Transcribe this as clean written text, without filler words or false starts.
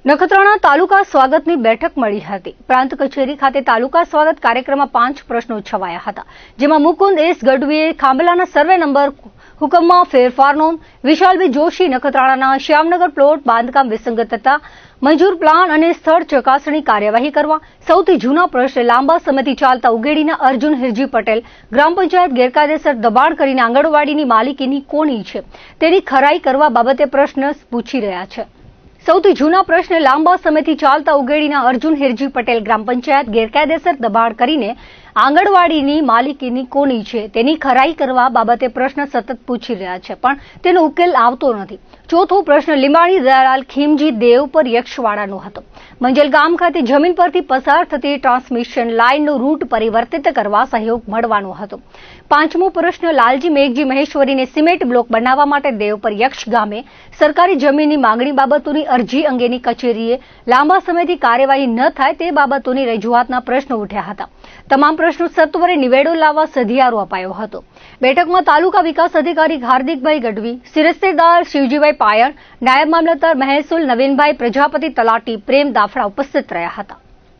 નખત્રાણા તાલુકા સ્વાગતની બેઠક મળી હતી. પ્રાંત કચેરી ખાતે તાલુકા સ્વાગત કાર્યક્રમમાં 5 પ્રશ્નો છવાયા હતા, જેમાં મુકુંદ એસ ગઢવીએ ખાંભલાના સર્વે નંબર હુકમમાં ફેરફાર નોંધ, વિશાલભાઈ જોશી નખત્રાણાના શ્યામનગર પ્લોટ બાંધકામ વિસંગતતા મંજૂર પ્લાન અને સ્થળ ચકાસણી કાર્યવાહી કરવા, સૌથી જૂના પ્રશ્ન લાંબા સમયથી ચાલતા ઉગેડીના અર્જુન હિરજી પટેલ ગ્રામ પંચાયત ગેરકાયદેસર દબાણ કરીને આંગણવાડીની માલિકીની કોની છે તેની ખરાઈ કરવા બાબતે પ્રશ્ન પૂછી રહ્યા છે. સૌથી જૂના પ્રશ્ન લાંબા સમયથી ચાલતા ઉગેડીના અર્જુન હિરજી પટેલ ગ્રામ પંચાયત ગેરકાયદેસર દબાણ કરીને આંગણવાડીની માલિકીની કોની છે તેની ખરાઈ કરવા બાબતે પ્રશ્ન સતત પૂછી રહ્યા છે, પણ તેનો ઉકેલ આવતો નથી. ચોથો પ્રશ્ન લીંબાણી દયાલાલ ખીમજી દેવ પર યક્ષવાડાનો હતો. મંજલ ગામ ખાતે જમીન પરથી પસાર થતી ટ્રાન્સમિશન લાઇનનો રૂટ પરિવર્તિત કરવા સહયોગ મળવાનો હતો. પાંચમો પ્રશ્ન લાલજી મેઘજી મહેશ્વરીને સિમેન્ટ બ્લોક બનાવવા માટે દેવ પર યક્ષ ગામે સરકારી જમીનની માંગણી બાબતોની અરજી અંગેની કચેરીએ લાંબા સમયથી કાર્યવાહી ન થાય તે બાબતોની રજૂઆતના પ્રશ્નો ઉઠ્યા હતા. તમામ પ્રશ્નો સત્વરે નિવેડો લાવવા સધિયારો અપાયો હતો. બેઠકમાં તાલુકા વિકાસ અધિકારી હાર્દિકભાઈ ગઢવી, સિરસ્તેદાર શિવજીભાઈ પાયણ, નાયબ મામલતદાર મહેસૂલ નવીનભાઈ પ્રજાપતિ, તલાટી પ્રેમ દાફડા ઉપસ્થિત રહ્યા હતા.